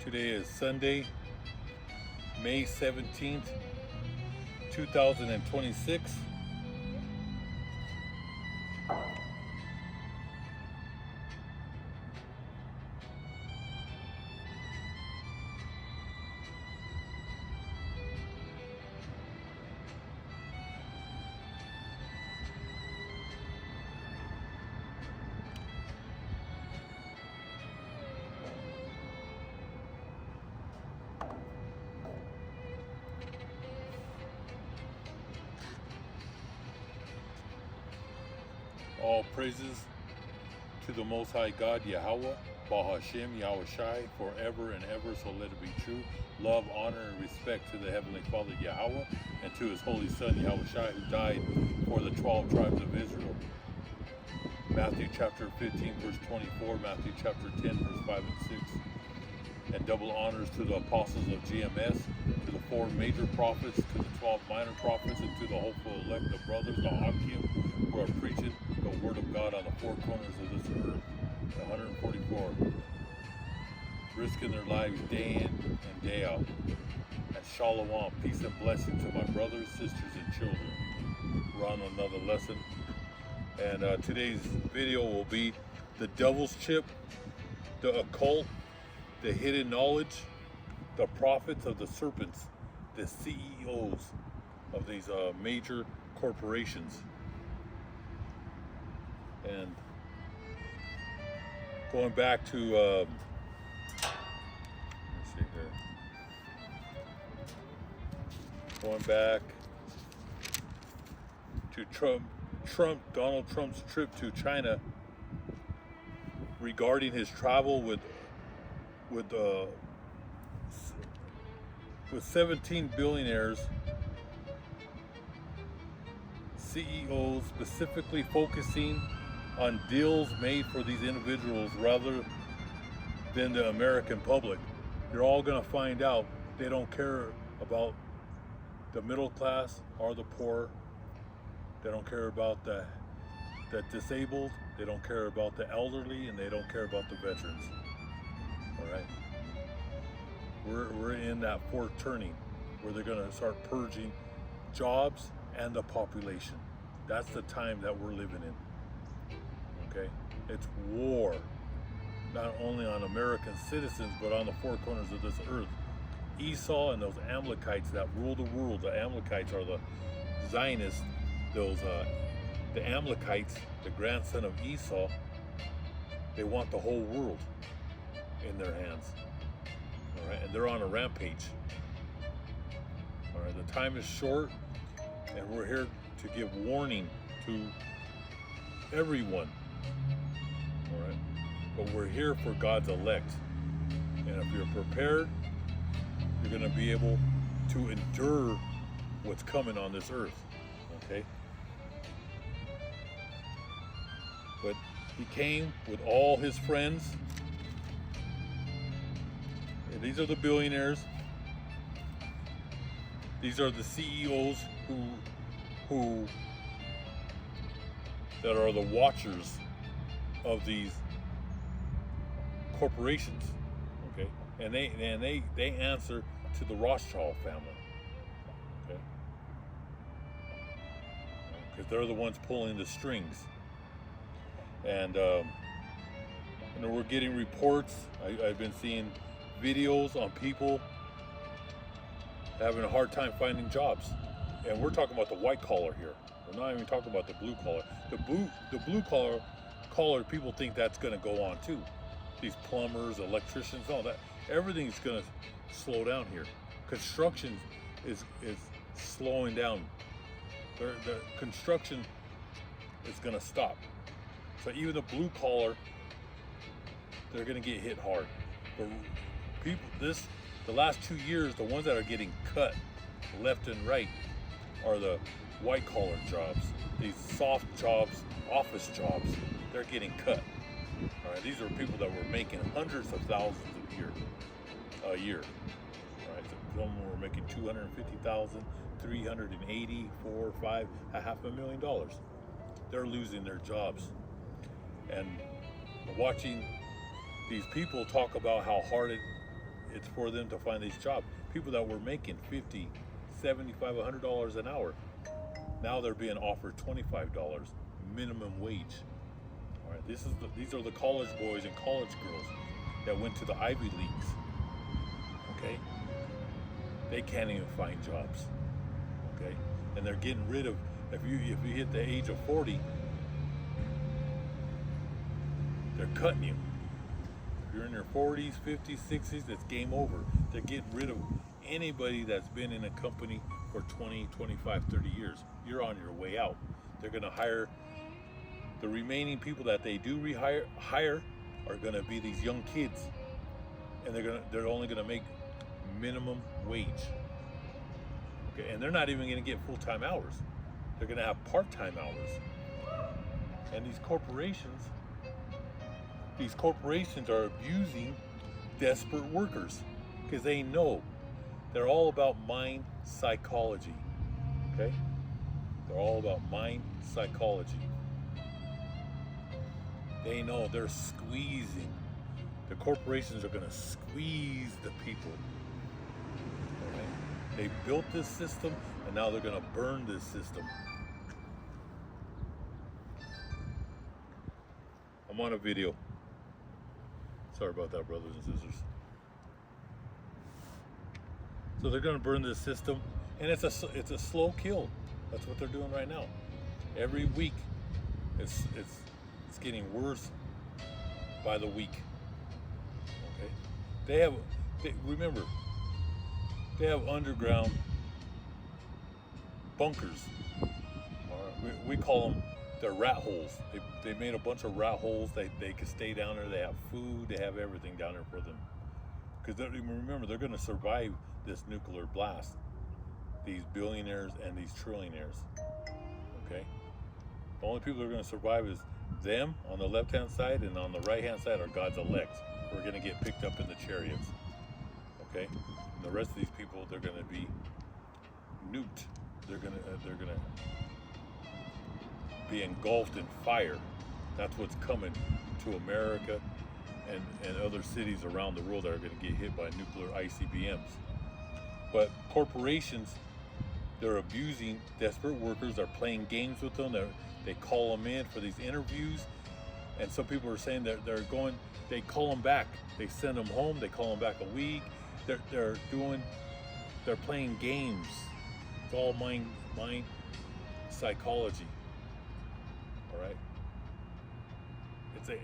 Today is Sunday, May 17th, 2026. All praises to the Most High God, Yahweh, Bahashem, Yahweh Shai, forever and ever, so let it be true. Love, honor, and respect to the Heavenly Father, Yahweh, and to His Holy Son, Yahweh Shai, who died for the 12 tribes of Israel. Matthew chapter 15, verse 24, Matthew chapter 10, verse 5 and 6. And double honors to the apostles of GMS, to the 4 major prophets, to the 12 minor prophets, and to the hopeful elect, the brothers, the Hakim, who are preaching the word of God on the 4 corners of this earth, the 144, risking their lives day in and day out. And Shalom, peace and blessing to my brothers, sisters, and children. We're on another lesson. And today's video will be the devil's chip, the occult, the hidden knowledge, the prophets of the serpents, the CEOs of these major corporations. And going back to, let's see here, going back to Donald Trump's trip to China regarding his travel with 17 billionaires, CEOs, specifically focusing on deals made for these individuals rather than the American public. You're all going to find out they don't care about the middle class or the poor. They don't care about the disabled. They don't care about the elderly, and they don't care about the veterans. All right, we're in that fourth turning where they're going to start purging jobs and the population. That's the time that we're living in. Okay, it's war, not only on American citizens but on the 4 corners of this earth. Esau and those Amalekites that rule the world. The Amalekites are the Zionists. The Amalekites, the grandson of Esau, they want the whole world in their hands. All right, and they're on a rampage. All right, the time is short, and we're here to give warning to everyone. All right, but we're here for God's elect, and if you're prepared, you're going to be able to endure what's coming on this earth. Okay. But he came with all his friends. And these are the billionaires. These are the CEOs who that are the watchers of these corporations. Okay, and they answer to the Rothschild family. Okay, because they're the ones pulling the strings. And we're getting reports. I've been seeing videos on people having a hard time finding jobs, and we're talking about the white collar here. We're not even talking about the blue collar. The blue collar people think that's going to go on too. These plumbers, electricians, all that. Everything's going to slow down here. Construction is slowing down. The construction is going to stop. So even the blue collar, they're going to get hit hard. But people, the last 2 years, the ones that are getting cut left and right are the white collar jobs. These soft jobs, office jobs, they're getting cut. All right, these are people that were making hundreds of thousands a year. All right, so some were making 250,000, 380, 4, 5, $500,000. They're losing their jobs. And watching these people talk about how hard it's for them to find these jobs. People that were making 50, 75, $100 an hour, now they're being offered $25 minimum wage. All right, these are the college boys and college girls that went to the Ivy Leagues. Okay, they can't even find jobs. Okay, and they're getting rid of, if you hit the age of 40, they're cutting you. If you're in your 40s, 50s, 60s, it's game over. They're getting rid of anybody that's been in a company for 20, 25, 30 years. You're on your way out. They're going to hire, the remaining people that they do hire are going to be these young kids, and they're only going to make minimum wage. Okay, and they're not even going to get full-time hours. They're going to have part-time hours. And these corporations are abusing desperate workers because they know they're all about mind psychology. Okay? They're all about mind psychology. They know they're squeezing. The corporations are going to squeeze the people. Okay? They built this system, and now they're going to burn this system. I'm on a video. Sorry about that, brothers and sisters. So they're going to burn this system, and it's a slow kill. That's what they're doing right now. Every week, it's getting worse by the week. Okay, remember, they have underground bunkers. We call them their rat holes. They made a bunch of rat holes. They can stay down there. They have food. They have everything down there for them. Because remember, they're going to survive this nuclear blast. These billionaires and these trillionaires. Okay? The only people that are going to survive is them on the left-hand side, and on the right-hand side are God's elect. We're going to get picked up in the chariots. Okay? And the rest of these people, they're going to be nuked. They're going to be engulfed in fire. That's what's coming to America and other cities around the world that are going to get hit by nuclear ICBMs. But corporations, they're abusing desperate workers. They're playing games with them. They call them in for these interviews, and some people are saying that they call them back. They send them home. They call them back a week. They're playing games. It's all mind psychology. All right.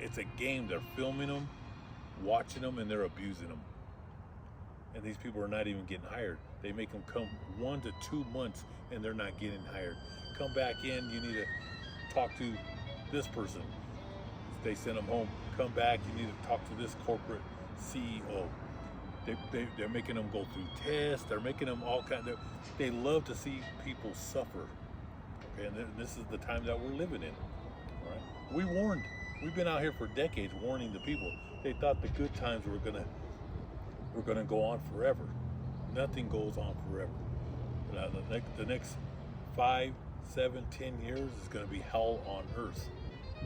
It's a game. They're filming them, watching them, and they're abusing them. And these people are not even getting hired. They make them come 1 to 2 months, and they're not getting hired. Come back in. You need to talk to this person. They send them home. Come back. You need to talk to this corporate CEO. They're making them go through tests. They're making them all kinds of. They love to see people suffer. Okay, and this is the time that we're living in. All right, we warned. We've been out here for decades warning the people. They thought the good times were gonna go on forever. Nothing goes on forever. The next 5, 7, 10 years is gonna be hell on earth.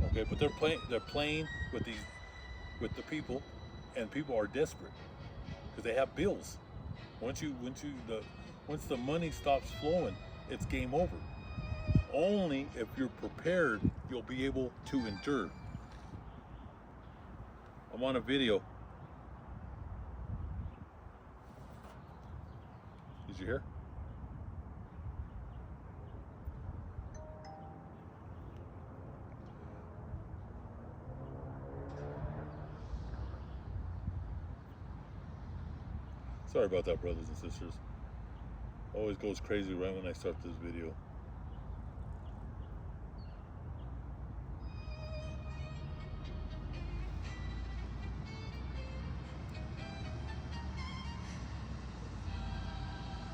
Okay, but they're playing with the people, and people are desperate because they have bills. Once the money stops flowing, it's game over. Only if you're prepared, you'll be able to endure. I'm on a video. Did you hear? Sorry about that, brothers and sisters. Always goes crazy right when I start this video.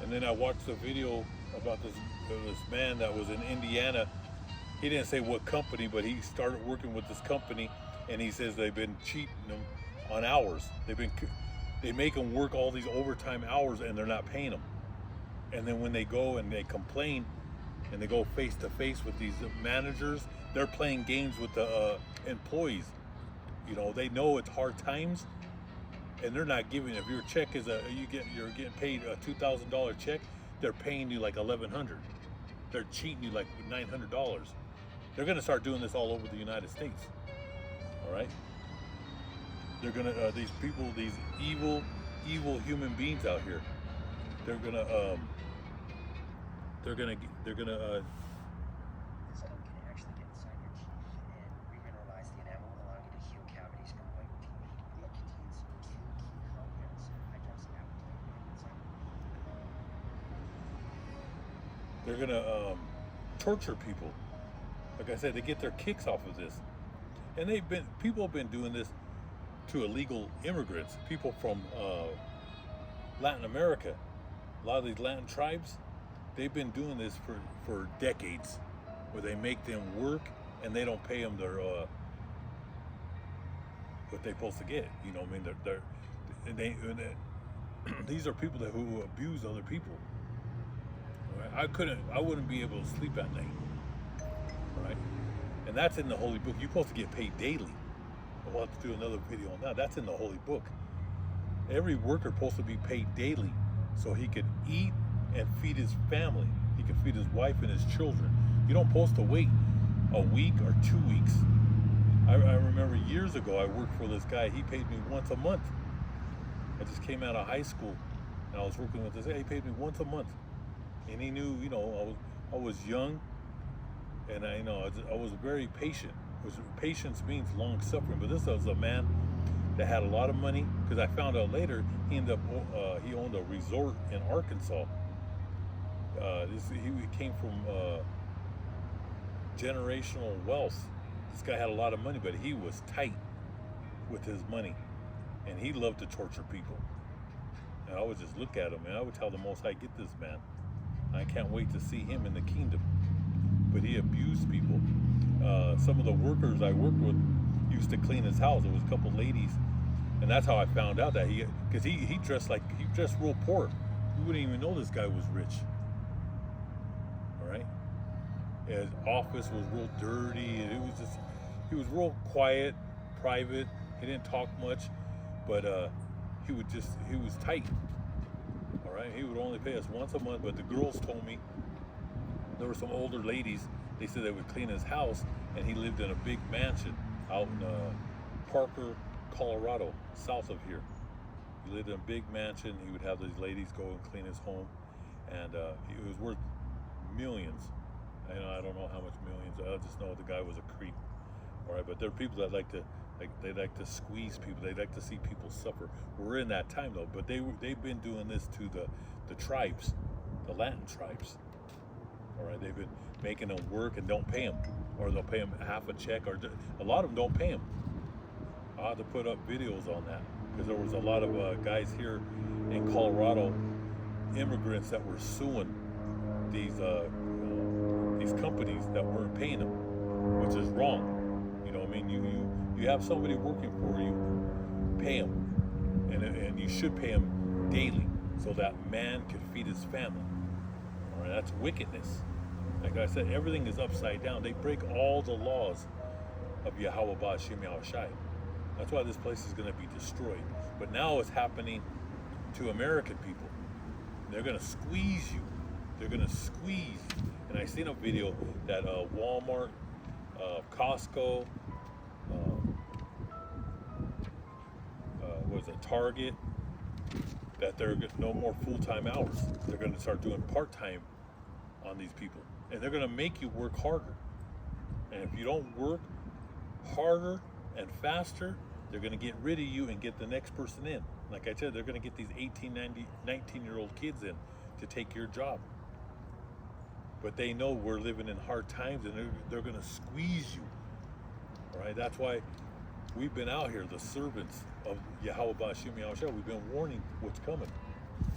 And then I watched a video about this man that was in Indiana. He didn't say what company, but he started working with this company, and he says they've been cheating him on hours. They make them work all these overtime hours, and they're not paying them. And then when they go and they complain, and they go face to face with these managers, they're playing games with the employees. You know, they know it's hard times, and they're not giving. If your check is you're getting paid a $2,000 check, they're paying you like 1,100. They're cheating you like $900. They're gonna start doing this all over the United States. All right. They're gonna these people, these evil human beings out here. They're gonna they're gonna This stone can actually get inside your teeth and remineralize the enamel, allowing you to heal cavities from white teeth. It contains two key compounds, hydroxyapatite and enzyme. they're gonna torture people. Like I said, they get their kicks off of this, and people have been doing this to illegal immigrants, people from Latin America. A lot of these Latin tribes, they've been doing this for decades, where they make them work and they don't pay them their what they're supposed to get. You know what I mean? These are people who abuse other people. Right? I wouldn't be able to sleep at night. Right? And that's in the Holy Book. You're supposed to get paid daily. We'll have to do another video on that. That's in the Holy Book. Every worker supposed to be paid daily so he could eat and feed his family. He could feed his wife and his children. You don't supposed to wait a week or 2 weeks. I remember years ago I worked for this guy. He paid me once a month. I just came out of high school and I was working with this guy. He paid me once a month. And he knew, you know, I was young, and I was very patient. Patience means long suffering, but this was a man that had a lot of money, because I found out later he owned a resort in Arkansas. He came from generational wealth. This guy had a lot of money, but he was tight with his money, and he loved to torture people. And I would just look at him, and I would tell the Most High, get this man. I can't wait to see him in the kingdom. But he abused people. Some of the workers I worked with used to clean his house. There was a couple ladies, and that's how I found out that because he dressed real poor. You wouldn't even know this guy was rich. All right. His office was real dirty, and he was real quiet, private. He didn't talk much, but he was tight. All right. He would only pay us once a month, but the girls told me there were some older ladies. They said they would clean his house, and he lived in a big mansion out in Parker, Colorado, south of here. He lived in a big mansion. He would have these ladies go and clean his home, and it was worth millions. I don't know how much millions. I just know the guy was a creep. All right, but there are people that like to squeeze people. They like to see people suffer. We're in that time though, but they've been doing this to the tribes, the Latin tribes. All right, they've been making them work and don't pay them, or they'll pay them half a check, or a lot of them don't pay them. I had to put up videos on that because there was a lot of guys here in Colorado, immigrants that were suing these companies that weren't paying them, which is wrong. You know what I mean? You have somebody working for you, pay them, and you should pay them daily so that man can feed his family. All right, that's wickedness. Like I said, everything is upside down. They break all the laws of Yahweh Ba'Shem Yahushai. That's why this place is going to be destroyed. But now it's happening to American people. They're going to squeeze you. They're going to squeeze. And I seen a video that Walmart, Costco, Target, that they're no more full-time hours. They're going to start doing part-time on these people. And they're going to make you work harder. And if you don't work harder and faster, they're going to get rid of you and get the next person in. Like I said, they're going to get these 18, 19-year-old kids in to take your job. But they know we're living in hard times, and they're going to squeeze you. All right, that's why we've been out here, the servants of Yahweh Ba'Shem Yahushua. We've been warning what's coming.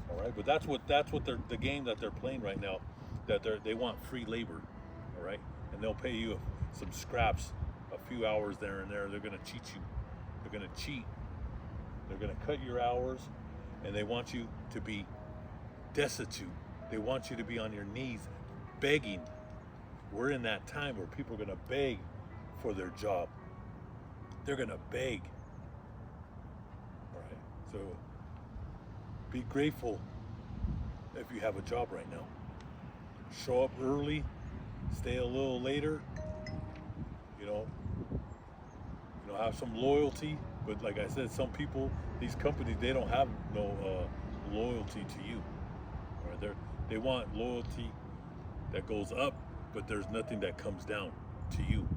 All right, but that's what the game that they're playing right now. That they want free labor. All right, and they'll pay you some scraps, a few hours there and there. They're going to cheat you. They're going to cheat. They're going to cut your hours, and they want you to be destitute. They want you to be on your knees begging. We're in that time where people are going to beg for their job. They're going to beg. All right. So be grateful if you have a job right now. Show up early, stay a little later, you know, have some loyalty. But like I said, some people, these companies, they don't have no loyalty to you. Or they want loyalty that goes up, but there's nothing that comes down to you.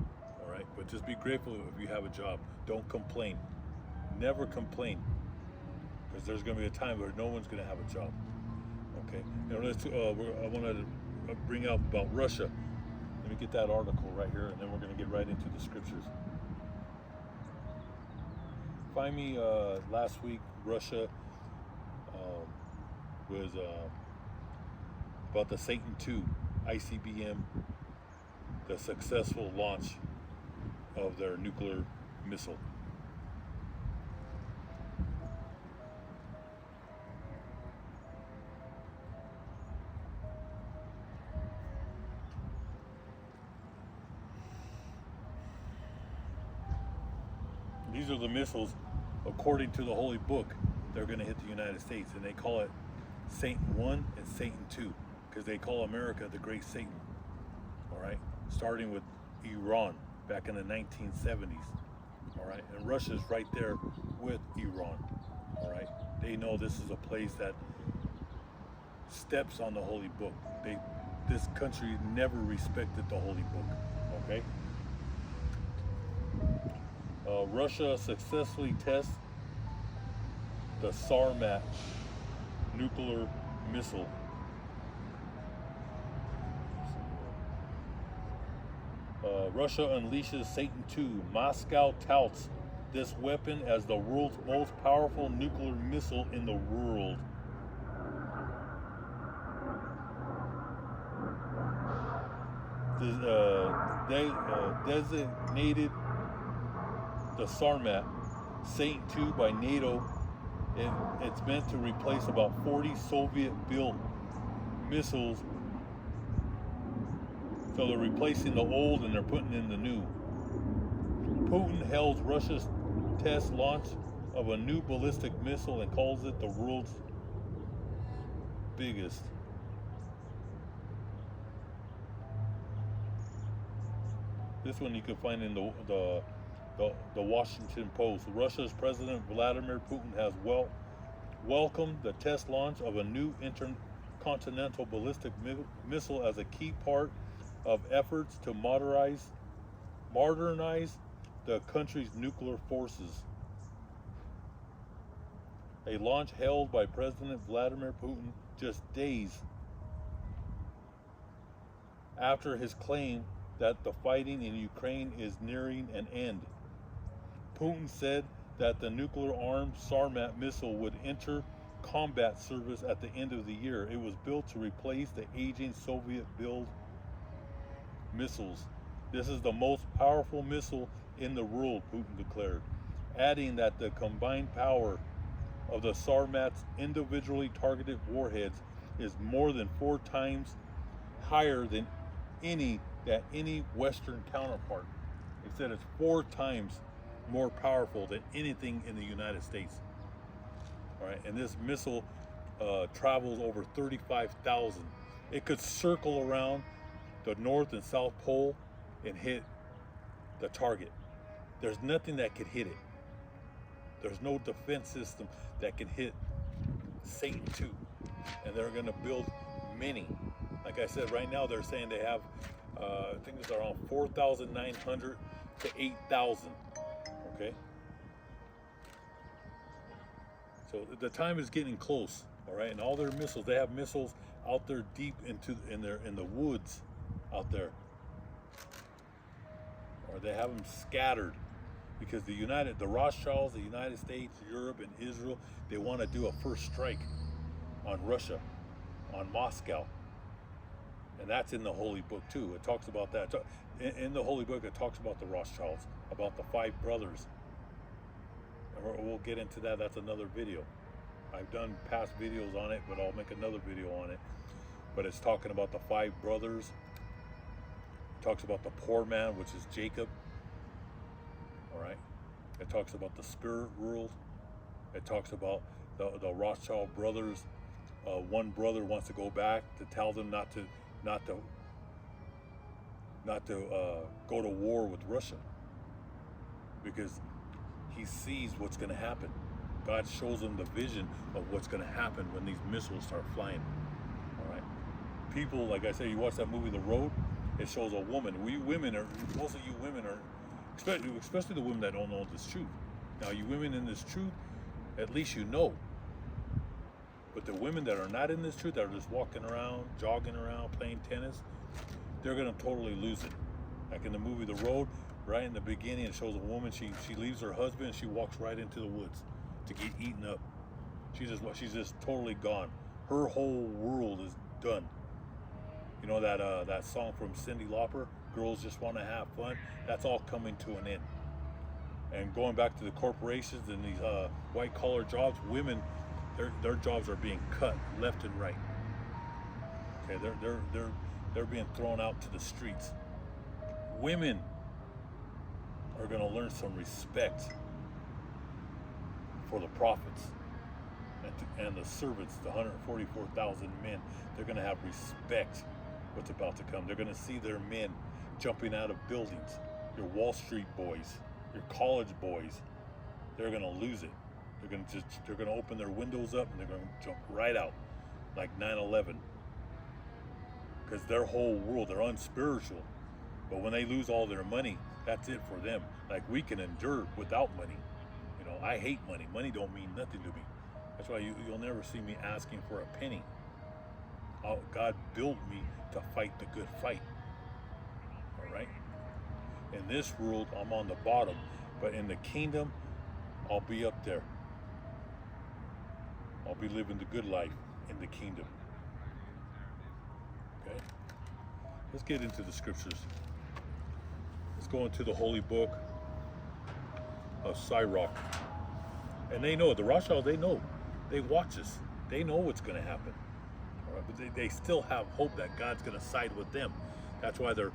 All right, but just be grateful if you have a job. Don't complain. Never complain, because there's going to be a time where no one's going to have a job. Okay, I wanted to bring up about Russia. Let me get that article right here, and then we're going to get right into the scriptures. Find me last week, Russia was about the Satan II ICBM, the successful launch of their nuclear missile. These are the missiles, according to the Holy Book, they're going to hit the United States, and they call it Satan I and Satan II, because they call America the Great Satan. All right, starting with Iran back in the 1970s. All right, and Russia's right there with Iran. All right, they know this is a place that steps on the Holy Book. This country never respected the Holy Book. Okay. Russia successfully tests the Sarmat nuclear missile. Russia unleashes Satan II. Moscow touts this weapon as the world's most powerful nuclear missile in the world. They designated the Sarmat Satan II by NATO. It's meant to replace about 40 Soviet-built missiles. So they're replacing the old and they're putting in the new. Putin hails Russia's test launch of a new ballistic missile and calls it the world's biggest. This one you can find in the Washington Post. Russia's President Vladimir Putin has welcomed the test launch of a new intercontinental ballistic missile as a key part of efforts to modernize the country's nuclear forces. A launch held by President Vladimir Putin just days after his claim that the fighting in Ukraine is nearing an end. Putin said that the nuclear-armed Sarmat missile would enter combat service at the end of the year. It was built to replace the aging Soviet-built missiles. This is the most powerful missile in the world, Putin declared, adding that the combined power of the Sarmat's individually targeted warheads is more than 4 times higher than any Western counterpart. He said it's 4 times more powerful than anything in the United States. All right, and this missile travels over 35,000. It could circle around the North and South Pole and hit the target. There's nothing that could hit it. There's no defense system that can hit Satan II. And they're going to build many. Like I said, right now they're saying they have, I think it's around 4,900 to 8,000. Okay. So the time is getting close. All right, and all their missiles, they have missiles out there deep in the woods out there, or they have them scattered because the Rothschilds, the United States, Europe, and Israel, they want to do a first strike on Russia, on Moscow. And that's in the Holy Book too. It talks about that. In the Holy Book, it talks about the Rothschilds, about the 5 brothers. And we'll get into that. That's another video. I've done past videos on it, but I'll make another video on it. But it's talking about the 5 brothers. It talks about the poor man, which is Jacob. All right. It talks about the spirit world. It talks about the Rothschild brothers. One brother wants to go back to tell them not to go to war with Russia, because he sees what's going to happen. God shows him the vision of what's going to happen when these missiles start flying. All right, people, like I said, you watch that movie The Road. It shows a woman. Most of you women are, especially the women that don't know this truth. Now, you women in this truth, at least you know. But the women that are not in this truth, that are just walking around, jogging around, playing tennis, they're gonna totally lose it. Like in the movie The Road, right in the beginning, it shows a woman. She leaves her husband and she walks right into the woods to get eaten up. She's just totally gone. Her whole world is done. You know that song from Cyndi Lauper, "Girls Just Want to Have Fun." That's all coming to an end. And going back to the corporations and these white collar jobs, women, their jobs are being cut left and right. Okay, they're being thrown out to the streets. Women are going to learn some respect for the prophets and the servants, the 144,000 men. They're going to have respect what's about to come. They're going to see their men jumping out of buildings. Your Wall Street boys, your college boys, they're going to lose it. They're going to open their windows up and they're going to jump right out like 9/11. Because their whole world, they're unspiritual. But when they lose all their money, that's it for them. Like, we can endure without money. You know, I hate money. Money don't mean nothing to me. That's why you'll never see me asking for a penny. God built me to fight the good fight. All right? In this world, I'm on the bottom. But in the kingdom, I'll be up there. I'll be living the good life in the kingdom. Okay? Let's get into the scriptures. Let's go into the holy book of Sirach. And they know, the Rothschilds, they know. They watch us. They know what's going to happen. All right? But they still have hope that God's going to side with them. That's why they're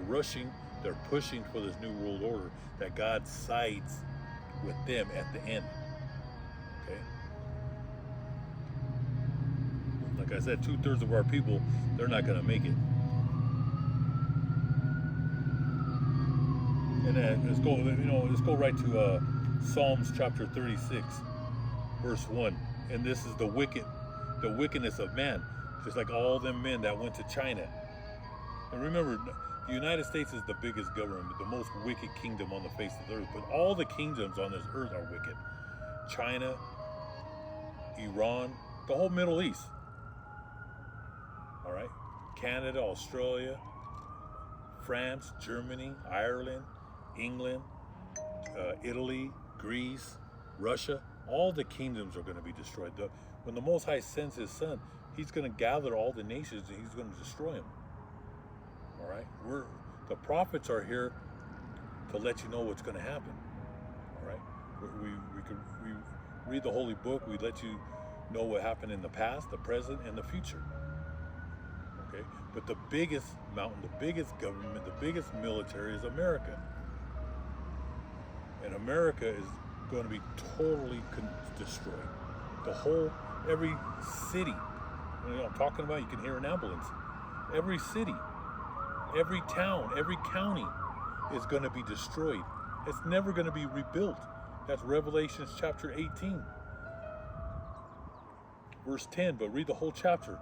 rushing, they're pushing for this new world order, that God sides with them at the end. Okay? Like I said, 2/3 of our people, they're not going to make it. And then let's go right to Psalms chapter 36, verse 1. And this is the wickedness of man, just like all them men that went to China. And remember, the United States is the biggest government, the most wicked kingdom on the face of the earth. But all the kingdoms on this earth are wicked. China, Iran, the whole Middle East. All right? Canada, Australia, France, Germany, Ireland, England, Italy, Greece, Russia. All the kingdoms are going to be destroyed. When the Most High sends his son, he's going to gather all the nations and he's going to destroy them. All right? The prophets are here to let you know what's going to happen. All right? We read the holy book. We let you know what happened in the past, the present, and the future. Okay? But the biggest mountain, the biggest government, the biggest military is America. And America is going to be totally destroyed. Every city, you know what I'm talking about? You can hear an ambulance. Every city, every town, every county is going to be destroyed. It's never going to be rebuilt. That's Revelations chapter 18, verse 10. But read the whole chapter.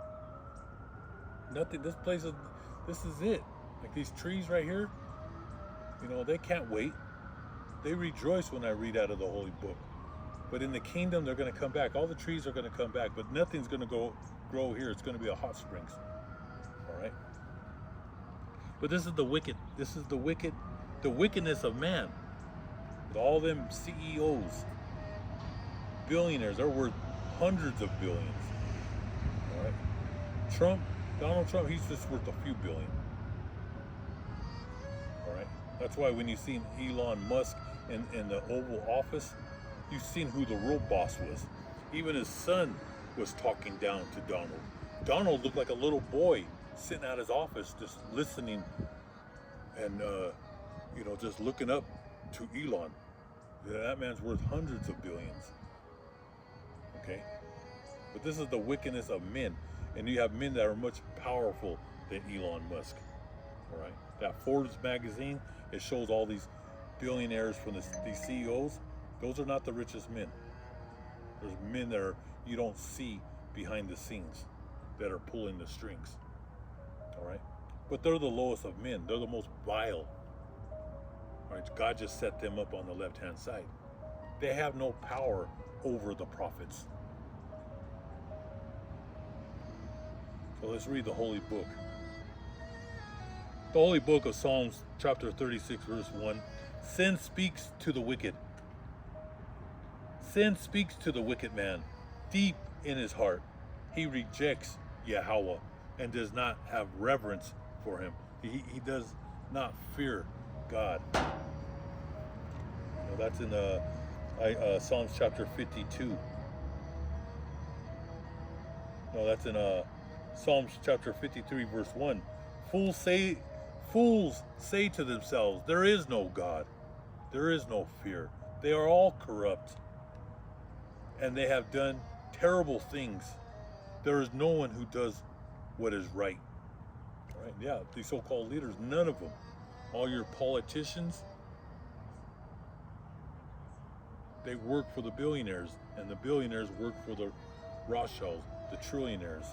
Nothing. This is it. Like these trees right here, you know, they can't wait. They rejoice when I read out of the holy book. But in the kingdom, they're going to come back. All the trees are going to come back, but nothing's going to grow here. It's going to be a hot springs. All right? But this is the wicked. This is the wickedness of man. With all them CEOs, billionaires, they're worth hundreds of billions. All right? Donald Trump, he's just worth a few billion. All right? That's why when you see Elon Musk in the Oval Office, you've seen who the real boss was. Even his son was talking down to Donald. Donald looked like a little boy sitting at his office just listening and, just looking up to Elon. That man's worth hundreds of billions. Okay? But this is the wickedness of men. And you have men that are much powerful than Elon Musk. All right? That Forbes magazine, it shows all these billionaires from these CEOs. Those are not the richest men. There's men that are you don't see behind the scenes that are pulling the strings. All right? But they're the lowest of men. They're the most vile. All right? God just set them up on the left-hand side. They have no power over the prophets. So let's read the holy book. The holy book of Psalms, chapter 36, verse 1. Sin speaks to the wicked. Sin speaks to the wicked man. Deep in his heart, he rejects Yahweh and does not have reverence for him. He does not fear God. That's in Psalms chapter 52. No, that's in Psalms chapter 53, verse 1. Fools say to themselves, there is no God. There is no fear. They are all corrupt. And they have done terrible things. There is no one who does what is right. All right? Yeah, these so-called leaders, none of them. All your politicians, they work for the billionaires, and the billionaires work for the Rothschilds, the trillionaires.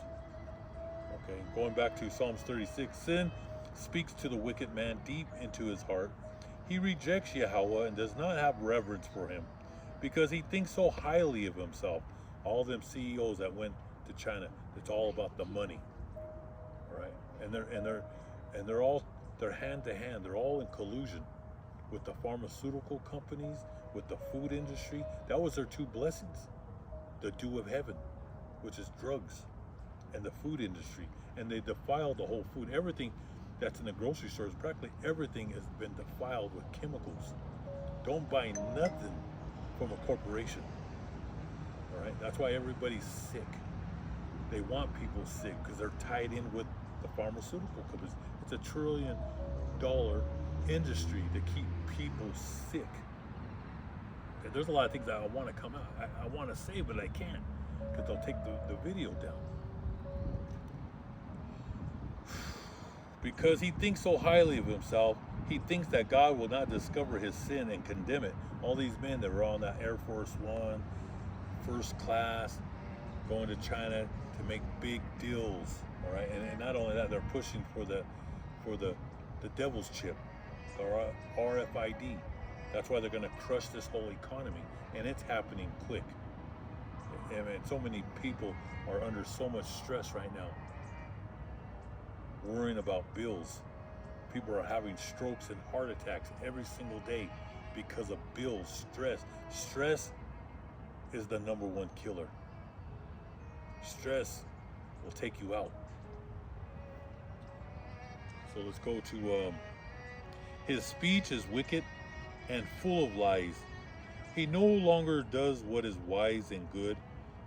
Okay, going back to Psalms 36, sin speaks to the wicked man deep into his heart. He rejects Yahweh and does not have reverence for him because he thinks so highly of himself. All them CEOs that went to China, it's all about the money. All right? And they're hand to hand. They're all in collusion with the pharmaceutical companies, with the food industry. That was their two blessings. The dew of heaven, which is drugs, and the food industry. And they defile the whole food. Everything that's in the grocery stores, practically everything has been defiled with chemicals. Don't buy nothing from a corporation. All right? That's why everybody's sick. They want people sick because they're tied in with the pharmaceutical companies. It's $1 trillion industry to keep people sick. And there's a lot of things that I want to come out. I want to say, but I can't because they'll take the video down. Because he thinks so highly of himself, he thinks that God will not discover his sin and condemn it. All these men that were on that Air Force One, first class, going to China to make big deals, all right? And not only that, they're pushing for the devil's chip, or RFID. That's why they're going to crush this whole economy, and it's happening quick. I mean, so many people are under so much stress right now, worrying about bills. People are having strokes and heart attacks every single day because of bills, stress. Stress is the #1 killer. Stress will take you out. So let's go to his speech is wicked and full of lies. He no longer does what is wise and good.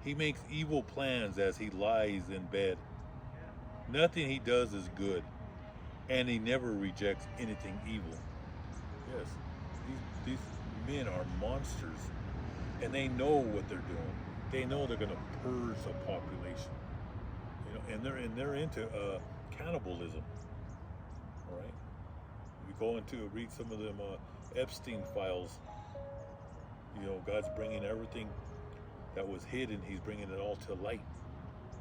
He makes evil plans as he lies in bed. Nothing he does is good, and he never rejects anything evil. Yes, these men are monsters, and they know what they're doing. They know they're going to purge the population, and they're into cannibalism. All right, we go into read some of them Epstein files. God's bringing everything that was hidden. He's bringing it all to light.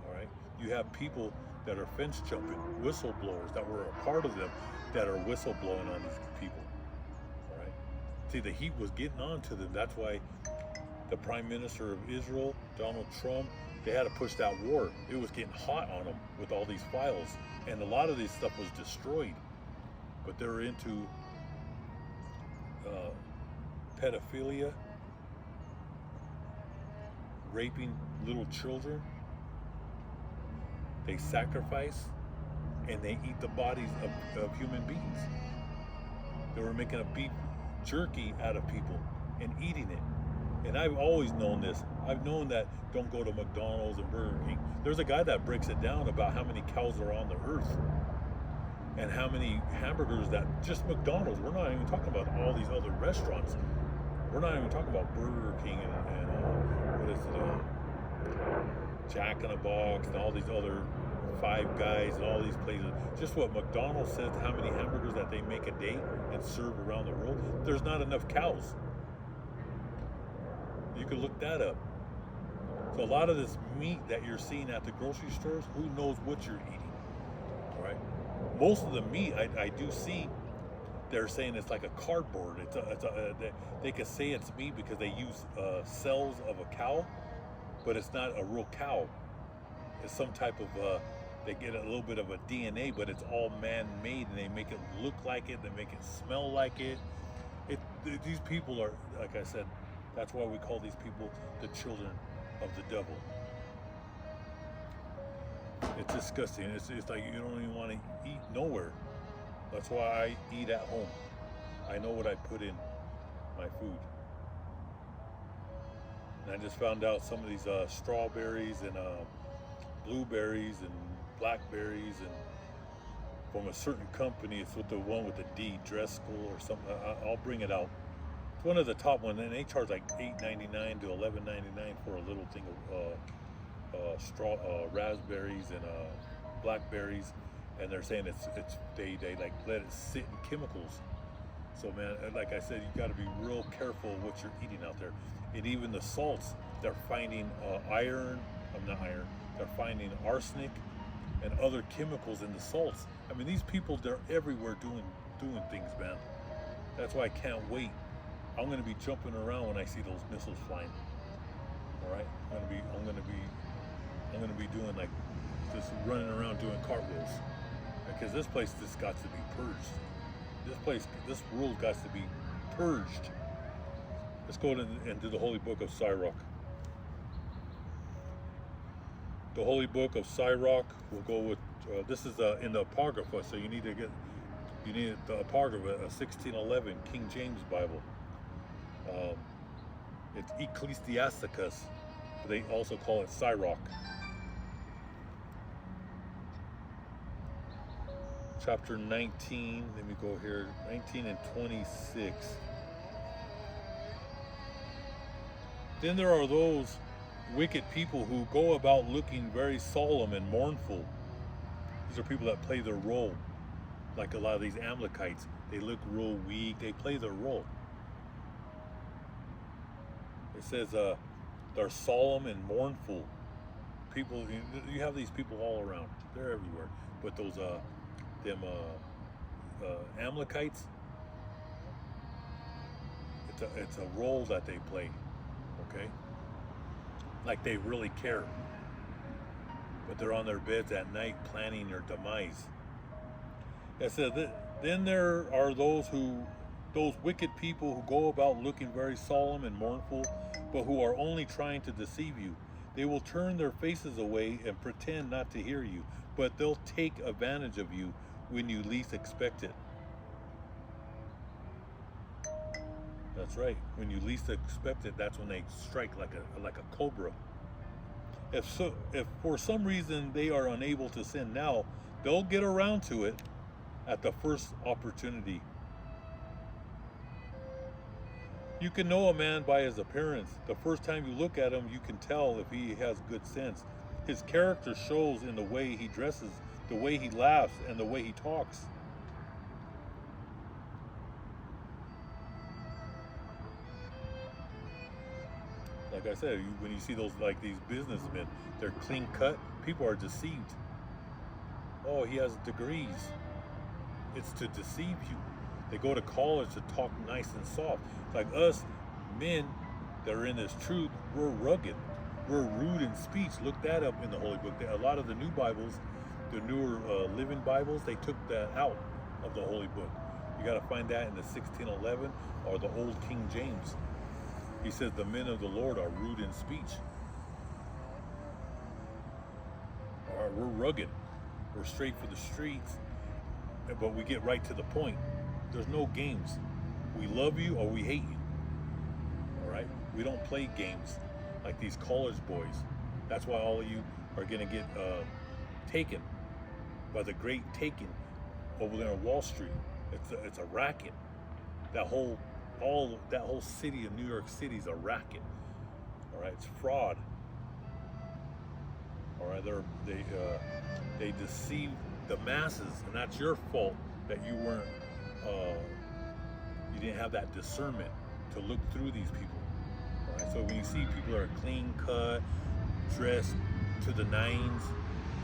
All right, you have people that are fence jumping, whistleblowers that were a part of them that are whistleblowing on these people. All right. See, the heat was getting on to them. That's why the Prime Minister of Israel, Donald Trump, they had to push that war. It was getting hot on them with all these files. And a lot of this stuff was destroyed. But they're into pedophilia, raping little children. They sacrifice and they eat the bodies of human beings. They were making a beef jerky out of people and eating it. And I've always known this. I've known that don't go to McDonald's and Burger King. There's a guy that breaks it down about how many cows are on the earth and how many hamburgers that just McDonald's. We're not even talking about all these other restaurants. We're not even talking about Burger King and what is it, Jack in the Box and all these other Five Guys and all these places. Just what McDonald's says, how many hamburgers that they make a day and serve around the world. There's not enough cows. You can look that up. So a lot of this meat that you're seeing at the grocery stores, who knows what you're eating, all right? Most of the meat I do see, they're saying it's like a cardboard. They can say it's meat because they use cells of a cow, but it's not a real cow. It's some type of, they get a little bit of a DNA, but it's all man-made, and they make it look like it, they make it smell like it. These people are, like I said, that's why we call these people the children of the devil. It's disgusting. It's like you don't even want to eat nowhere. That's why I eat at home. I know what I put in my food. And I just found out some of these strawberries and blueberries and blackberries and from a certain company. It's with the one with the D, Driscoll or something. I'll bring it out. It's one of the top ones, and they charge like $8.99 to $11.99 for a little thing of raspberries and blackberries, and they're saying they like let it sit in chemicals. So man, like I said, you got to be real careful what you're eating out there. And even the salts, they're finding they're finding arsenic and other chemicals in the salts. I mean, these people, they're everywhere doing things, man. That's why I can't wait. I'm gonna be jumping around when I see those missiles flying. All right, I'm gonna be doing like just running around doing cartwheels, because this place just got to be purged. This world got to be purged. Let's go into the Holy Book of Sirach. The Holy Book of Sirach. We'll go with this is in the Apocrypha, so you need the Apocrypha, a 1611 King James Bible. It's Ecclesiasticus, but they also call it Sirach. Chapter 19, let me go here, 19 and 26. Then there are those wicked people who go about looking very solemn and mournful. These are people that play their role. Like a lot of these Amalekites, they look real weak, they play their role. It says they're solemn and mournful. People, you have these people all around. They're everywhere. But those Amalekites, it's a role that they play. Okay? Like they really care. But they're on their beds at night planning their demise. It says then there are those wicked people who go about looking very solemn and mournful, but who are only trying to deceive you. They will turn their faces away and pretend not to hear you, but they'll take advantage of you when you least expect it. That's right. When you least expect it, that's when they strike like a cobra. If for some reason they are unable to sin now, they'll get around to it at the first opportunity. You can know a man by his appearance. The first time you look at him, you can tell if he has good sense. His character shows in the way he dresses, the way he laughs, and the way he talks. Like I said, when you see those, like these businessmen, they're clean cut, people are deceived. Oh, he has degrees. It's to deceive you. They go to college to talk nice and soft. Like us men that are in this truth, we're rugged. We're rude in speech. Look that up in the Holy Book. A lot of the new Bibles, the newer Living Bibles, they took that out of the Holy Book. You got to find that in the 1611 or the Old King James. He says the men of the Lord are rude in speech. We're rugged. We're straight for the streets, but we get right to the point. There's no games. We love you or we hate you. All right? We don't play games like these college boys. That's why all of you are going to get taken by the great taking over there on Wall Street. It's a racket. That whole all that whole city of New York City is a racket. All right, it's fraud. All right, they deceive the masses, and that's your fault that you weren't you didn't have that discernment to look through these people. All right, so when you see people that are clean cut, dressed to the nines,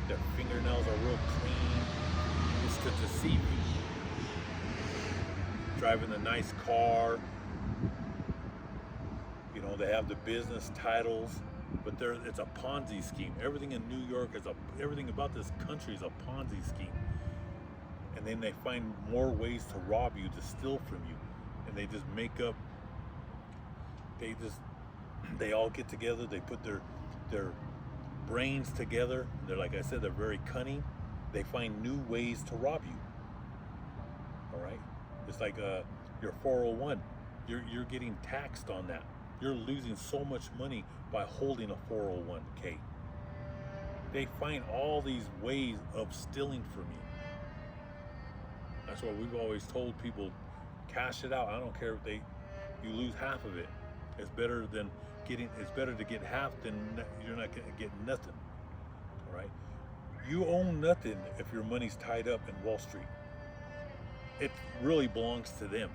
their fingernails are real clean, it's to deceive you. Driving a nice car, you know, they have the business titles, but it's a Ponzi scheme. Everything in New York everything about this country is a Ponzi scheme. And then they find more ways to rob you, to steal from you, and they just make up. They all get together. They put their brains together. They're, like I said, they're very cunning. They find new ways to rob you. All right, it's like your 401. You're getting taxed on that. You're losing so much money by holding a 401k. They find all these ways of stealing from you. That's why we've always told people, cash it out. I don't care if you lose half of it. It's better to get half than you're not gonna get nothing. All right. You own nothing if your money's tied up in Wall Street. It really belongs to them.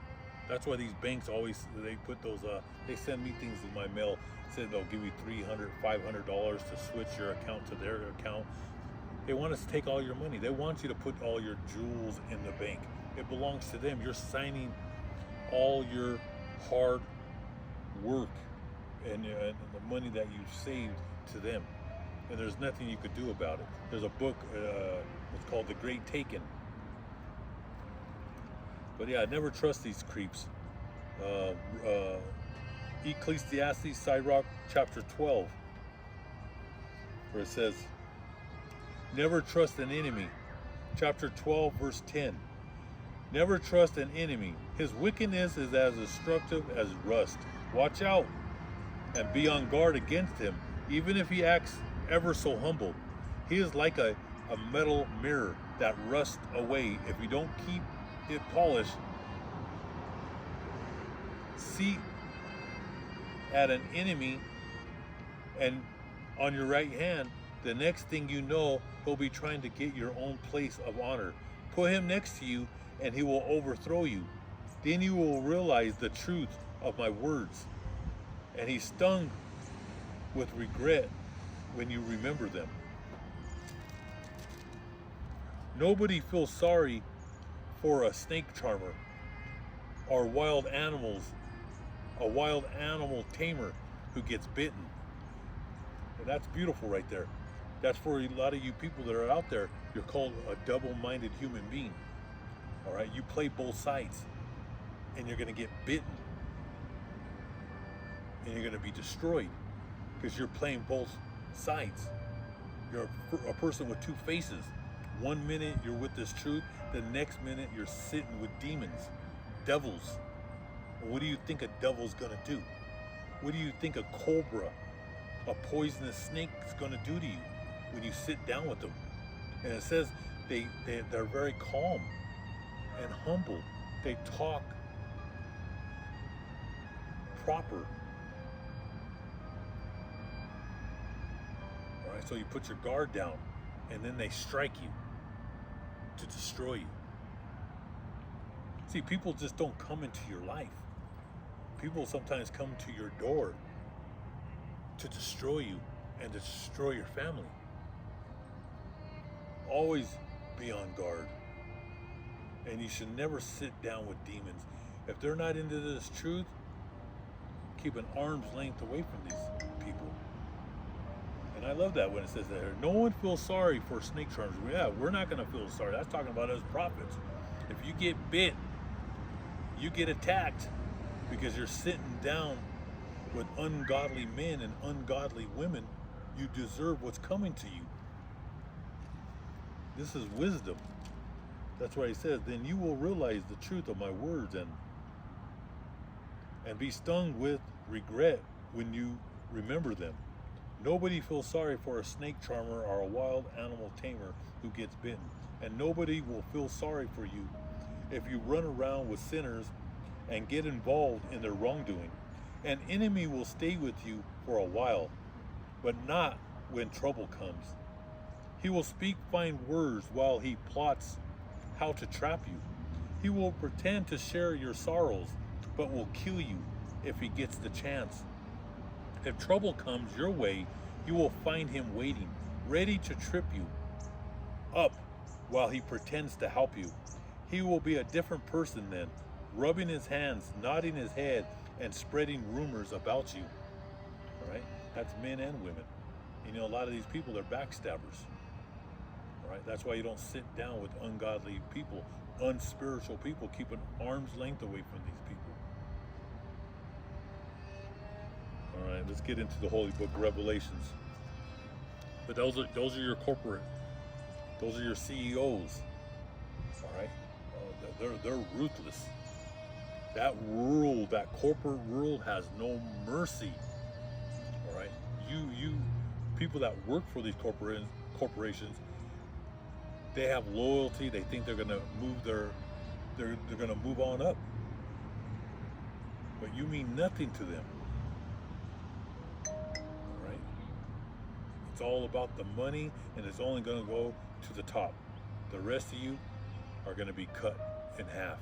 That's why these banks they put those they send me things in my mail, said they'll give you $300, $500 to switch your account to their account. They want us to take all your money. They want you to put all your jewels in the bank. It belongs to them. You're signing all your hard work and the money that you've saved to them. And there's nothing you could do about it. There's a book, it's called The Great Taken. But yeah, never trust these creeps. Ecclesiastes, Sirach, chapter 12, where it says, never trust an enemy. Chapter 12, verse 10. Never trust an enemy. His wickedness is as destructive as rust. Watch out and be on guard against him, even if he acts ever so humble. He is like a metal mirror that rusts away if you don't keep it polished. See at an enemy and on your right hand, the next thing you know, he'll be trying to get your own place of honor. Put him next to you and he will overthrow you. Then you will realize the truth of my words. And he's stung with regret when you remember them. Nobody feels sorry for a snake charmer or a wild animal tamer who gets bitten. And that's beautiful right there. That's for a lot of you people that are out there. You're called a double-minded human being. All right, you play both sides, and you're going to get bitten, and you're going to be destroyed because you're playing both sides. You're a person with two faces. One minute you're with this truth, the next minute you're sitting with demons, devils. What do you think a devil's going to do? What do you think a cobra, a poisonous snake, is going to do to you when you sit down with them? And it says they're very calm and humble. They talk proper. All right, so you put your guard down, and then they strike you to destroy you. See, people just don't come into your life. People sometimes come to your door to destroy you and to destroy your family. Always be on guard. And you should never sit down with demons. If they're not into this truth, keep an arm's length away from these people. And I love that when it says that here. No one feels sorry for snake charmers. Yeah, we're not going to feel sorry. That's talking about us prophets. If you get bit, you get attacked because you're sitting down with ungodly men and ungodly women. You deserve what's coming to you. This is wisdom. That's why he says, then you will realize the truth of my words and be stung with regret when you remember them. Nobody feels sorry for a snake charmer or a wild animal tamer who gets bitten. And nobody will feel sorry for you if you run around with sinners and get involved in their wrongdoing. An enemy will stay with you for a while, but not when trouble comes. He will speak fine words while he plots how to trap you. He will pretend to share your sorrows, but will kill you if he gets the chance. If trouble comes your way, you will find him waiting, ready to trip you up while he pretends to help you. He will be a different person then, rubbing his hands, nodding his head, and spreading rumors about you. All right? That's men and women. You know, a lot of these people, they're backstabbers. All right? That's why you don't sit down with ungodly people, unspiritual people. Keep an arm's length away from these people. All right, let's get into the Holy Book of Revelations. But those are your corporate, those are your CEOs. All right, they're ruthless. That world, that corporate world, has no mercy. All right, you people that work for these corporations, they have loyalty. They think they're gonna move they're gonna move on up, but you mean nothing to them. All right, it's all about the money, and it's only gonna go to the top. The rest of you are gonna be cut in half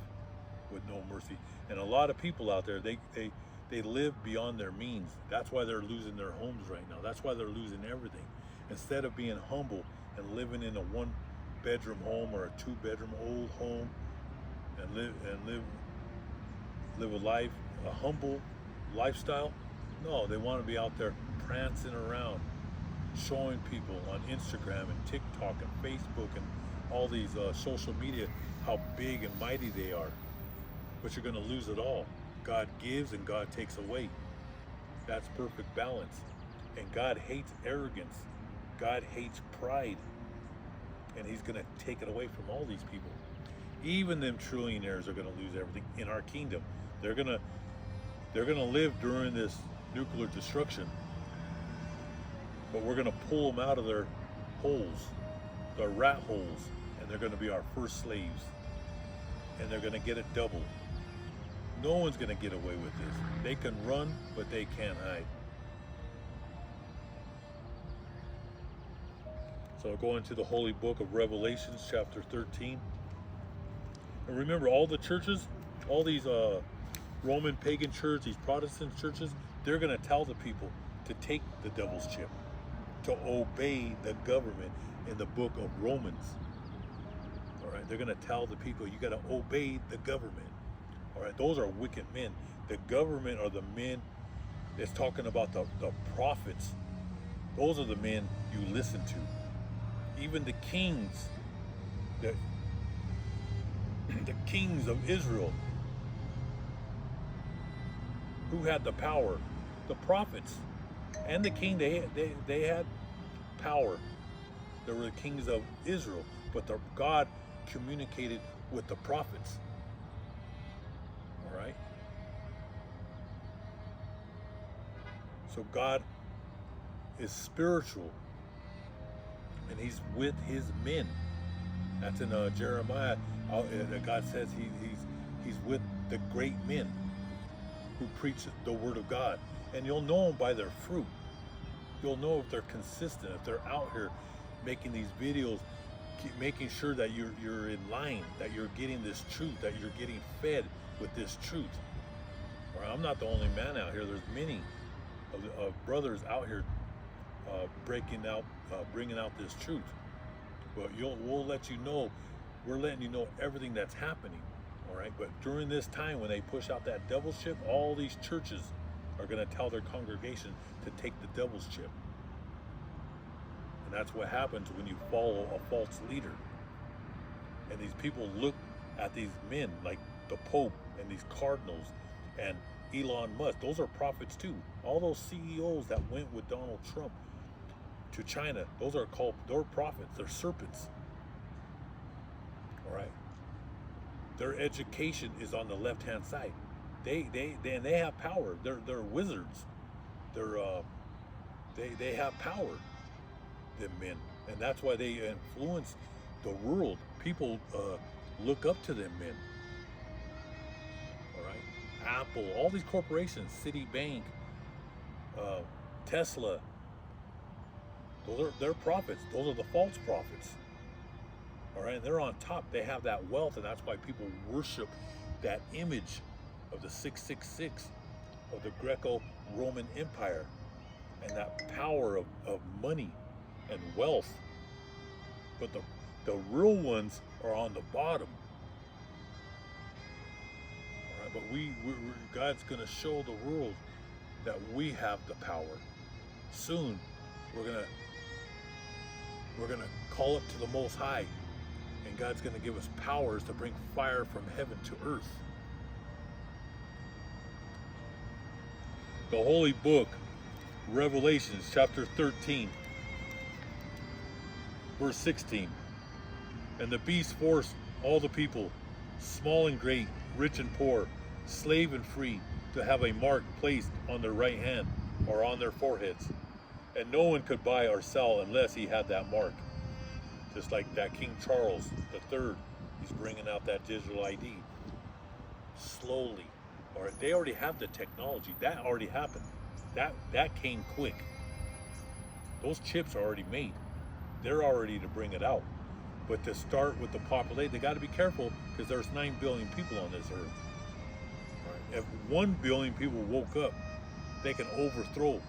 with no mercy. And a lot of people out there, they live beyond their means. That's why they're losing their homes right now. That's why they're losing everything. Instead of being humble and living in a one-bedroom home or a two-bedroom old home, and live a life, a humble lifestyle. No, they want to be out there prancing around, showing people on Instagram and TikTok and Facebook and all these social media how big and mighty they are. But you're going to lose it all. God gives and God takes away. That's perfect balance. And God hates arrogance. God hates pride. And he's going to take it away from all these people. Even them trillionaires are going to lose everything in our kingdom. They're going to live during this nuclear destruction. But we're going to pull them out of their holes, their rat holes, and they're going to be our first slaves. And they're going to get it double. No one's going to get away with this. They can run, but they can't hide. So going to the Holy Book of Revelations, chapter 13. And remember, all the churches, all these Roman pagan churches, these Protestant churches, they're going to tell the people to take the devil's chip, to obey the government in the book of Romans. All right, they're going to tell the people, you got to obey the government. All right, those are wicked men. The government are the men that's talking about the prophets. Those are the men you listen to. Even the kings, the kings of Israel, who had the power, the prophets and the king, they had power. They were the kings of Israel, but God communicated with the prophets. All right. So God is spiritual, and he's with his men. That's in Jeremiah. God says he's with the great men who preach the word of God. And you'll know them by their fruit. You'll know if they're consistent, if they're out here making these videos, making sure that you're in line, that you're getting this truth, that you're getting fed with this truth. Or I'm not the only man out here. There's many of brothers out here bringing out this truth. But we'll let you know. We're letting you know everything that's happening. All right. But during this time, when they push out that devil's chip, all these churches are going to tell their congregation to take the devil's chip. And that's what happens when you follow a false leader. And these people look at these men like the Pope and these cardinals and Elon Musk. Those are prophets too. All those CEOs that went with Donald Trump to China, they're prophets. They're serpents. All right. Their education is on the left-hand side. They have power. They're wizards. They have power. Them men, and that's why they influence the world. People look up to them men. All right. Apple, all these corporations, Citibank, Tesla, those are their prophets. Those are the false prophets. All right, they're on top. They have that wealth, and that's why people worship that image of the 666 of the Greco-Roman Empire and that power of money and wealth. But the real ones are on the bottom. All right, but God's going to show the world that we have the power. Soon, we're gonna call up to the Most High, and God's gonna give us powers to bring fire from heaven to earth. The holy book, Revelations, chapter 13, verse 16. And the beast forced all the people, small and great, rich and poor, slave and free, to have a mark placed on their right hand or on their foreheads. And no one could buy or sell unless he had that mark. Just like that King Charles III, he's bringing out that digital ID. Slowly. All right, they already have the technology. That already happened. That came quick. Those chips are already made. They're already to bring it out. But to start with the population, they got to be careful because there's 9 billion people on this earth. Right. If 1 billion people woke up, they can overthrow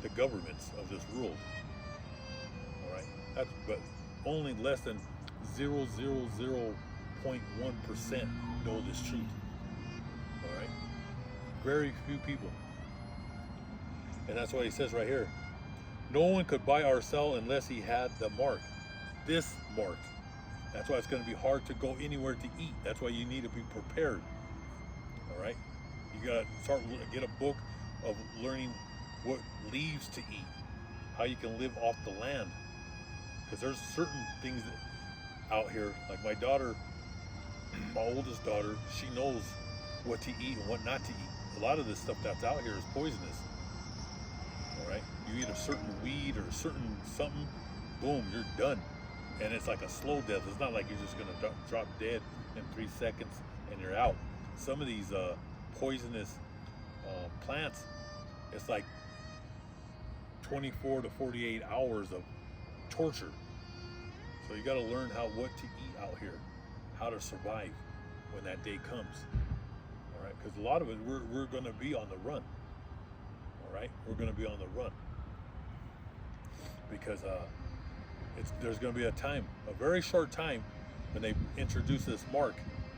the governments of this world. All right, but only less than 0.001% know this truth. All right, very few people, and that's why he says right here, no one could buy or sell unless he had the mark. This mark. That's why it's going to be hard to go anywhere to eat. That's why you need to be prepared. All right, you got to get a book of learning what leaves to eat, how you can live off the land, because there's certain things that out here, like my daughter, my oldest daughter, she knows what to eat and what not to eat. A lot of this stuff that's out here is poisonous. All right, you eat a certain weed or a certain something, boom, you're done. And it's like a slow death. It's not like you're just gonna drop dead in 3 seconds and you're out. Some of these poisonous plants, it's like 24 to 48 hours of torture. So you got to learn what to eat out here, how to survive when that day comes. All right, because a lot of it we're going to be on the run. All right, we're going to be on the run because there's going to be a time, a very short time, when they introduce this mark,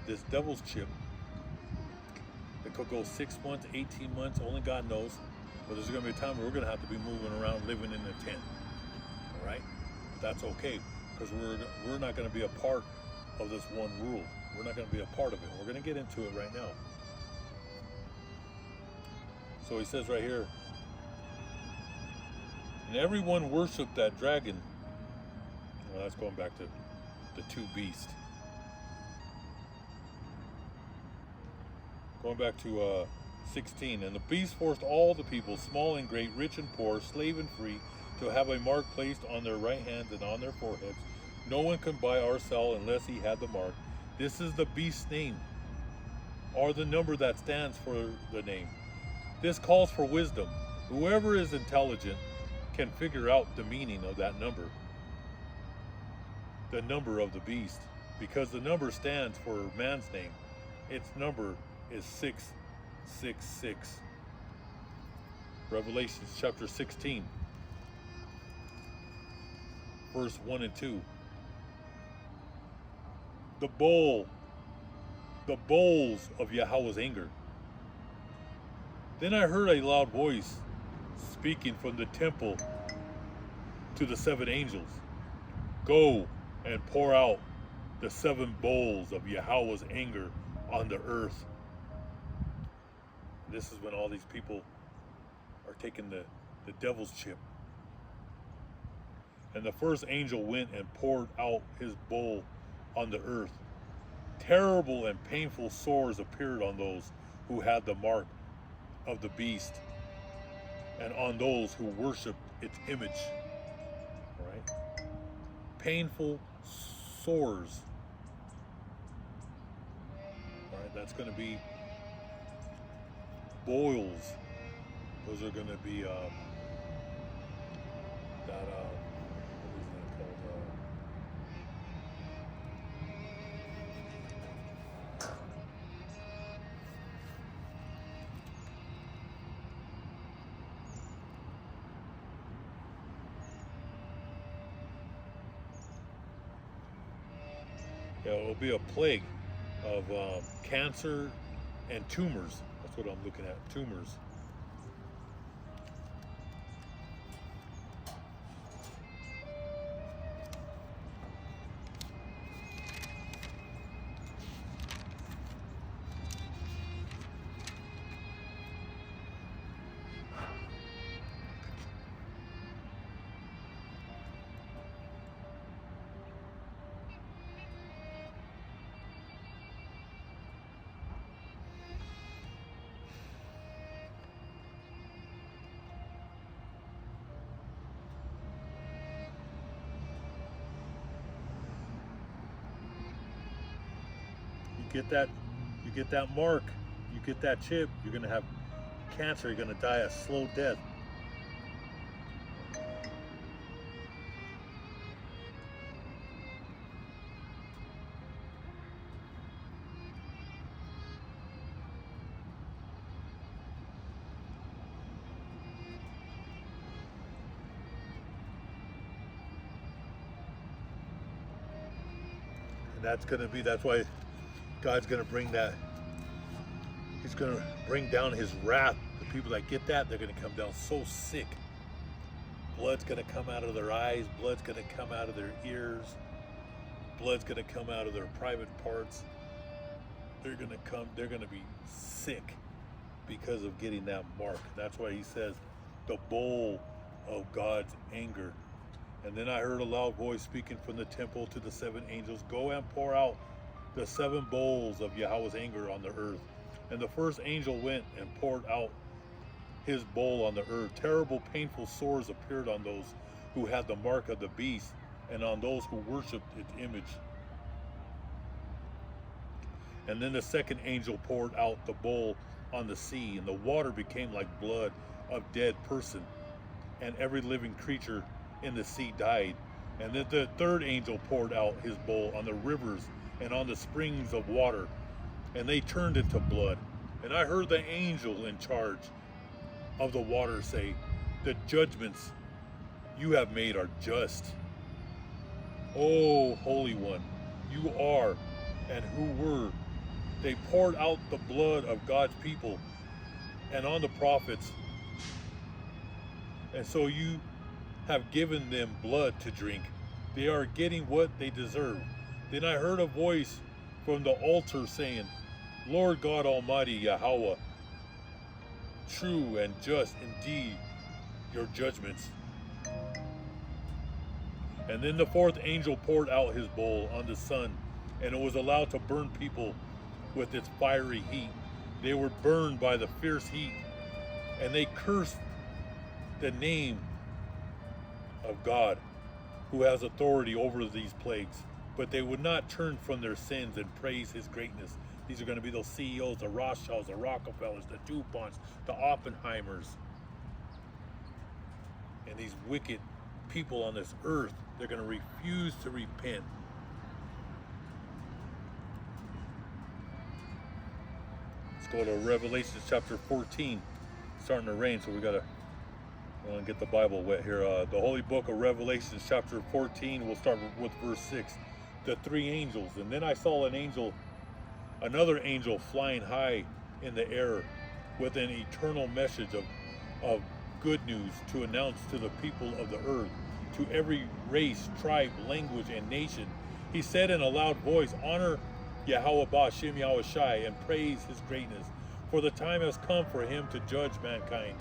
this devil's chip. It could go 6 months, 18 months, only God knows. But there's going to be a time where we're going to have to be moving around, living in a tent. All right? But that's okay, because we're not going to be a part of this one rule. We're not going to be a part of it. We're going to get into it right now. So he says right here, and everyone worshiped that dragon. Well, that's going back to the 2 beasts. Going back to 16, and the beast forced all the people, small and great, rich and poor, slave and free, to have a mark placed on their right hands and on their foreheads. No one can buy or sell unless he had the mark. This is the beast's name, or the number that stands for the name. This calls for wisdom. Whoever is intelligent can figure out the meaning of that number, the number of the beast, because the number stands for man's name. Its number is 666. Revelation chapter 16, verse 1 and 2. The bowls of Yahweh's anger. Then I heard a loud voice speaking from the temple to the 7 angels. Go and pour out the 7 bowls of Yahweh's anger on the earth. This is when all these people are taking the devil's chip. And the first angel went and poured out his bowl on the earth. Terrible and painful sores appeared on those who had the mark of the beast and on those who worshiped its image. All right? Painful sores. All right, that's going to be boils. Those are going to be what is that called? Yeah, it'll be a plague of cancer and tumors. That's what I'm looking at, tumors. You get that mark, you get that chip, you're gonna have cancer, you're gonna die a slow death. And that's why God's gonna bring that. He's gonna bring down his wrath. The people that get that, they're gonna come down so sick. Blood's gonna come out of their eyes, blood's gonna come out of their ears, blood's gonna come out of their private parts. They're gonna be sick because of getting that mark. That's why he says the bowl of God's anger. And then I heard a loud voice speaking from the temple to the 7 angels, go and pour out the 7 bowls of Yahweh's anger on the earth. And the first angel went and poured out his bowl on the earth. Terrible, painful sores appeared on those who had the mark of the beast and on those who worshipped its image. And then the second angel poured out the bowl on the sea, and the water became like blood of dead person, and every living creature in the sea died. And then the third angel poured out his bowl on the rivers and on the springs of water, and they turned into blood. And I heard the angel in charge of the water say, the judgments you have made are just. O Holy One, you are and who were. They poured out the blood of God's people and on the prophets, and so you have given them blood to drink. They are getting what they deserve. Then I heard a voice from the altar saying, Lord God Almighty Yahweh, true and just indeed your judgments. And then the fourth angel poured out his bowl on the sun, and it was allowed to burn people with its fiery heat. They were burned by the fierce heat, and they cursed the name of God, who has authority over these plagues. But they would not turn from their sins and praise his greatness. These are going to be those CEOs, the Rothschilds, the Rockefellers, the DuPonts, the Oppenheimers, and these wicked people on this earth. They're going to refuse to repent. Let's go to Revelation chapter 14. It's starting to rain, so we want to get the Bible wet here. The Holy Book of Revelation chapter 14. We'll start with verse 6. The 3 angels. And then I saw another angel flying high in the air with an eternal message of good news to announce to the people of the earth, to every race, tribe, language, and nation. He said in a loud voice, honor Yahweh Ba'Shem Yahushai and praise his greatness, for the time has come for him to judge mankind.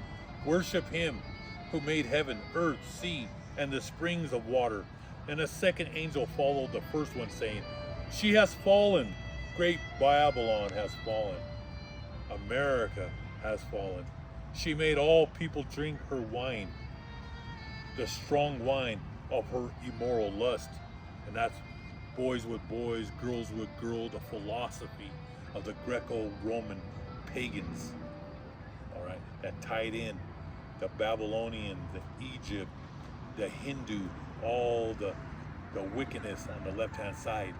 Worship him who made heaven, earth, sea, and the springs of water. And a second angel followed the first one, saying, she has fallen, great Babylon has fallen, America has fallen. She made all people drink her wine, the strong wine of her immoral lust. And that's boys with boys, girls with girls, the philosophy of the Greco-Roman pagans. that tied in the Babylonian, the Egypt, the Hindu, all the wickedness on the left-hand side.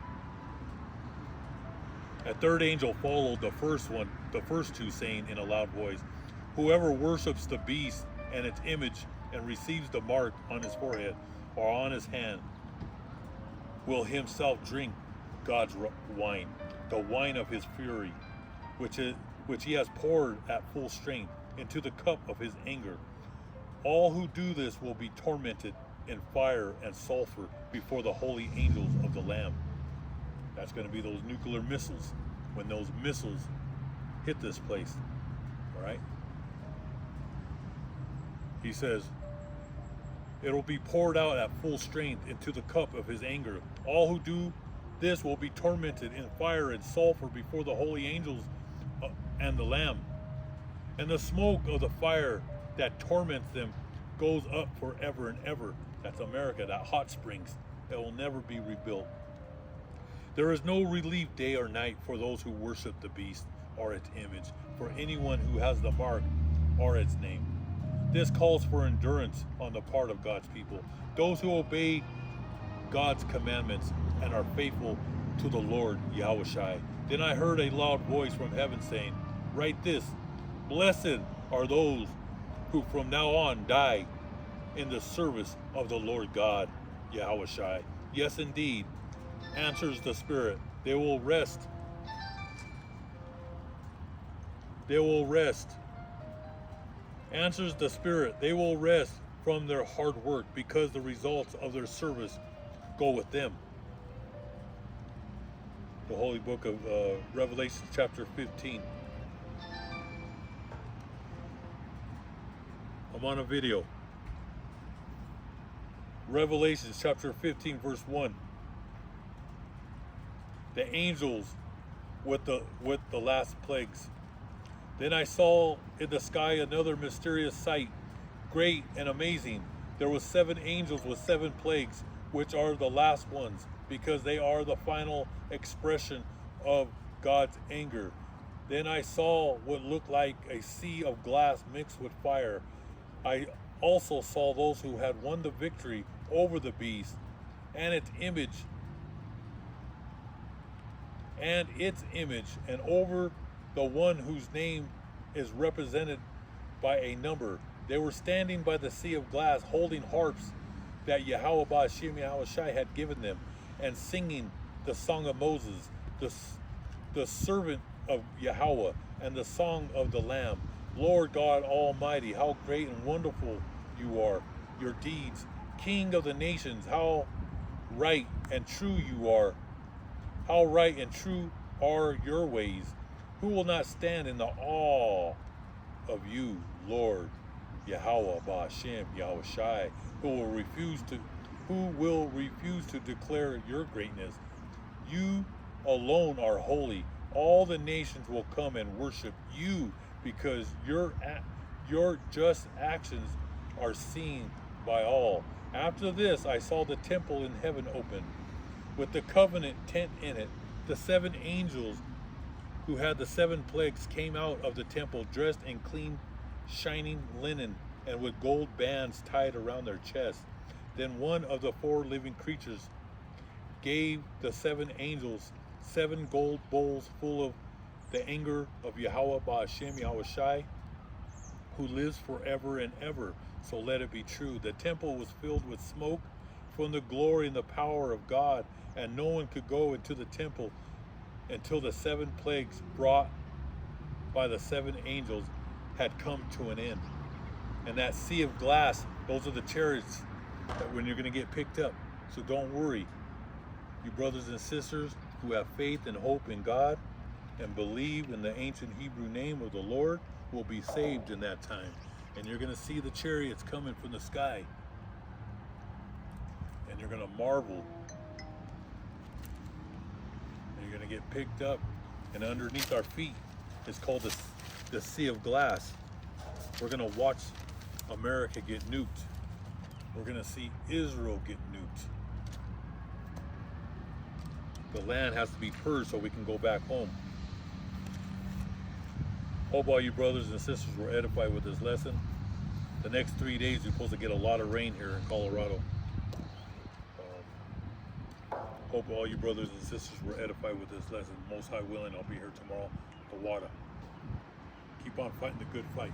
A third angel followed the first two, saying in a loud voice, "Whoever worships the beast and its image and receives the mark on his forehead or on his hand will himself drink God's wine, the wine of his fury, which he has poured at full strength into the cup of his anger. All who do this will be tormented in fire and sulfur before the holy angels of the Lamb." That's going to be those nuclear missiles, when those missiles hit this place. All right? He says, it'll be poured out at full strength into the cup of his anger. All who do this will be tormented in fire and sulfur before the holy angels and the Lamb. And the smoke of the fire that torments them goes up forever and ever. That's America, that hot springs that will never be rebuilt. There is no relief day or night for those who worship the beast or its image, for anyone who has the mark or its name. This calls for endurance on the part of God's people, those who obey God's commandments and are faithful to the Lord Yahushai. Then I heard a loud voice from heaven saying, "Write this, blessed are those who from now on die in the service of the Lord God Yahushai." Yes, indeed, answers the Spirit. They will rest. They will rest. Answers the Spirit. They will rest from their hard work because the results of their service go with them. The Holy Book of Revelation chapter 15. I'm on a video. Revelation chapter 15 verse 1. The angels with the last plagues. Then I saw in the sky another mysterious sight, great and amazing. There were 7 angels with 7 plagues, which are the last ones, because they are the final expression of God's anger. Then I saw what looked like a sea of glass mixed with fire. I also saw those who had won the victory over the beast and its image, and over the one whose name is represented by a number. They were standing by the sea of glass, holding harps that Yahweh Ba'ashem Yahushai had given them, and singing the song of Moses, the servant of Yahweh, and the song of the Lamb. Lord God Almighty, how great and wonderful you are, your deeds. King of the nations, how right and true you are. How right and true are your ways. Who will not stand in the awe of you, Lord Yahweh Ba'ashem Yahushai? Who will refuse to declare your greatness? You alone are holy. All the nations will come and worship you, because your just actions are seen by all. After this, I saw the temple in heaven open, with the covenant tent in it. The 7 angels who had the 7 plagues came out of the temple, dressed in clean, shining linen, and with gold bands tied around their chests. Then one of the 4 living creatures gave the 7 angels 7 gold bowls full of the anger of Yahweh Ba'ashem Yahushai, who lives forever and ever. So let it be true. The temple was filled with smoke from the glory and the power of God, and no one could go into the temple until the 7 plagues brought by the 7 angels had come to an end. And that sea of glass, those are the chariots that when you're going to get picked up. So don't worry. You brothers and sisters who have faith and hope in God and believe in the ancient Hebrew name of the Lord will be saved in that time. And you're going to see the chariots coming from the sky. And you're going to marvel. And you're going to get picked up. And underneath our feet is called the Sea of Glass. We're going to watch America get nuked. We're going to see Israel get nuked. The land has to be purged so we can go back home. Hope all you brothers and sisters were edified with this lesson. The next 3 days, we're supposed to get a lot of rain here in Colorado. Hope all you brothers and sisters were edified with this lesson. Most High willing, I'll be here tomorrow with the water. Keep on fighting the good fight.